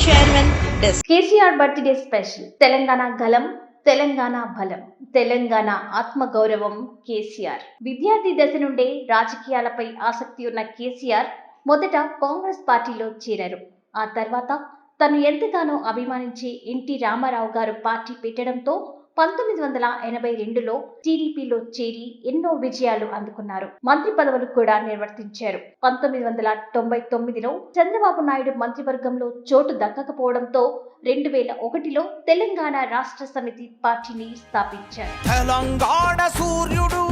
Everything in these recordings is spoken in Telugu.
Chairman desk. KCR birthday special. Telangana గలం, తెలంగాణ బలం, తెలంగాణ ఆత్మగౌరవం కేసీఆర్. విద్యార్థి దశ నుండే రాజకీయాలపై ఆసక్తి ఉన్న కేసీఆర్ మొదట కాంగ్రెస్ పార్టీలో చేరారు. ఆ తర్వాత తను ఎంతగానో అభిమానించే ఎన్టీ రామారావు గారు పార్టీ పెట్టడంతో 1982లో టీడీపీలో చేరి ఎన్నో విజయాలు అందుకున్నారు. మంత్రి పదవులు కూడా నిర్వర్తించారు. 1999లో చంద్రబాబు నాయుడు మంత్రివర్గంలో చోటు దక్కకపోవడంతో 2001లో తెలంగాణ రాష్ట్ర సమితి పార్టీని స్థాపించారు. తెలంగాణ సూర్యుడు,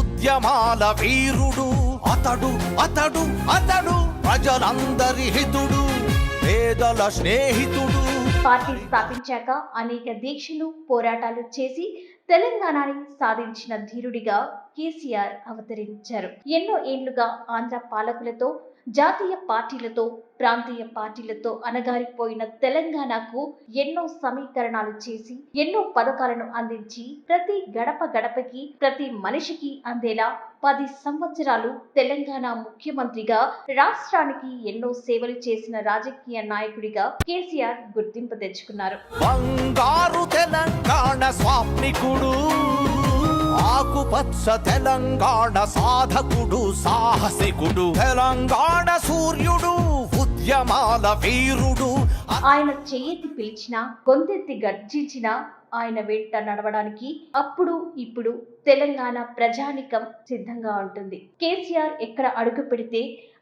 ఉద్యమాల వీరుడు, అతడు అతడు అతడు ప్రజలందరి హితుడు, పేదల స్నేహితుడు. పార్టీ స్థాపించాక అనేక దీక్షలు, పోరాటాలు చేసి తెలంగాణని సాధించిన ధీరుడిగా కేసీఆర్ అవతరించారు. ఎన్నో ఏళ్లుగా ఆంధ్ర పాలకులతో, జాతీయ పార్టీలతో, ప్రాంతీయ పార్టీలతో అణగారిపోయిన తెలంగాణకు ఎన్నో సమీకరణాలు చేసి, ఎన్నో పథకాలను అందించి, ప్రతి గడప గడపకి, ప్రతి మనిషికి అందేలా 10 సంవత్సరాలు తెలంగాణ ముఖ్యమంత్రిగా రాష్ట్రానికి ఎన్నో సేవలు చేసిన రాజకీయ నాయకుడిగా కేసీఆర్ గుర్తింపు తెచ్చుకున్నారు. బంగారు తెలంగాణ స్వాప్నికుడు, ఆకుపచ్చ తెలంగాణ సాధకుడు, సాహసికుడు, తెలంగాణ సూర్యుడు, ఉద్యమాల వీరుడు. ఆయన చెయ్యెత్తి పిలిచినా, గొంతెత్తి గర్జించినా ఆయన వెంట నడవడానికి అప్పుడు ఇప్పుడు తెలంగాణ ప్రజానికం సిద్ధంగా ఉంటుంది. కేసీఆర్ ఎక్కడ అడుగు పెడితే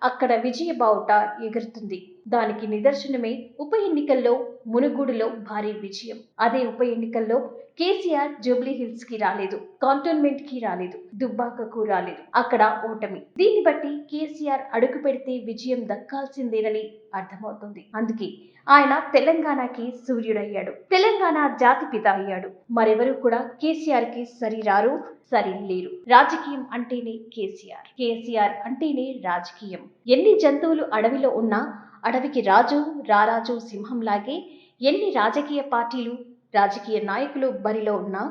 అక్కడ విజయ బావుట ఎగురుతుంది. దానికి నిదర్శనమే ఉప ఎన్నికల్లో మునుగోడులో భారీ విజయం. అదే ఉప ఎన్నికల్లో కేసీఆర్ జూబ్లీ హిల్స్ కి రాలేదు, కాంటోన్మెంట్ కి రాలేదు, దుబ్బాకకు రాలేదు. అక్కడ ఓటమి. దీన్ని బట్టి కేసీఆర్ అడుగు పెడితే విజయం దక్కాల్సిందేనని అర్థమవుతుంది. అందుకే ఆయన తెలంగాణకి సూర్యుడయ్యాడు, తెలంగాణ జాతిపిత అయ్యాడు. మరెవరూ కూడా కేసీఆర్ కి సరిరారు, సరిలేరు. రాజకీయం అంటేనే కేసీఆర్, కేసీఆర్ అంటేనే రాజకీయం. ఎన్ని జంతువులు అడవిలో ఉన్నా అడవికి రాజు, రారాజు సింహంలాగే ఎన్ని రాజకీయ పార్టీలు, రాజకీయ నాయకులు బరిలో ఉన్నా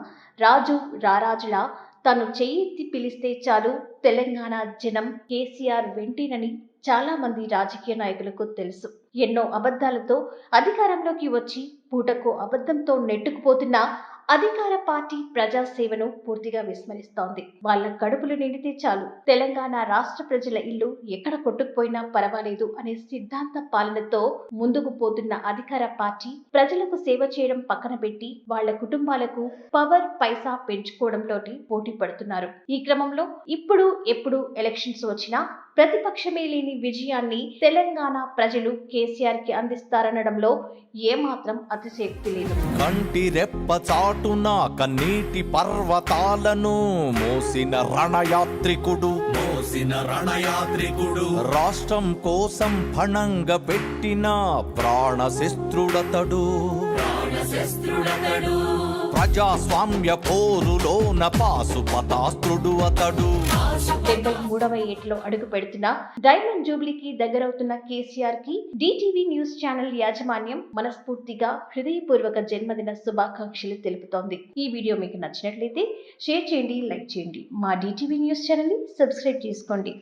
రాజు, రారాజులా తను చెయ్యెత్తి పిలిస్తే చాలు తెలంగాణ జనం కేసీఆర్ వెంటేనని చాలా మంది రాజకీయ నాయకులకు తెలుసు. ఎన్నో అబద్ధాలతో అధికారంలోకి వచ్చి పూటకో అబద్ధంతో నెట్టుకుపోతున్న అధికార పార్టీ ప్రజాసేవను పూర్తిగా విస్మరిస్తోంది. వాళ్ళ కడుపులు నిండితే చాలు తెలంగాణ రాష్ట్ర ప్రజల ఇల్లు ఎక్కడ కొట్టుకుపోయినా పర్వాలేదు అనే సిద్ధాంత పాలనతో ముందుకు పోతున్న అధికార పార్టీ ప్రజలకు సేవ చేయడం పక్కన పెట్టి వాళ్ళ కుటుంబాలకు పవర్, పైసా పెంచుకోవడంతోటి పోటీ పడుతున్నారు. ఈ క్రమంలో ఇప్పుడు ఎప్పుడు ఎలక్షన్స్ వచ్చినా ప్రతిపక్షమే లేని విజయాన్ని తెలంగాణ ప్రజలు కేసీఆర్ కి అందిస్తారనడంలో ఏమాత్రం అతిశయోక్తి లేదు. కంటి రెప్ప చాటున కన్నీటి పర్వతాలను మోసిన రణయాత్రికుడు, రాష్ట్రం కోసం పణంగా పెట్టిన ప్రాణశస్త్రుడతడు, ప్రజాస్వామ్య పోరులోన పాశుపతాస్త్రుడు అతడు. 73వ ఏటలో అడుగు పెడుతున్న డైమండ్ జూబ్లీకి దగ్గరవుతున్న కేసీఆర్ కి డిటివి న్యూస్ ఛానల్ యాజమాన్యం మనస్ఫూర్తిగా హృదయపూర్వక జన్మదిన శుభాకాంక్షలు తెలుపుతోంది. ఈ వీడియో మీకు నచ్చినట్లయితే షేర్ చేయండి, లైక్ చేయండి. మా డిటివి న్యూస్ ఛానల్ ని సబ్స్క్రైబ్ చేసుకోండి.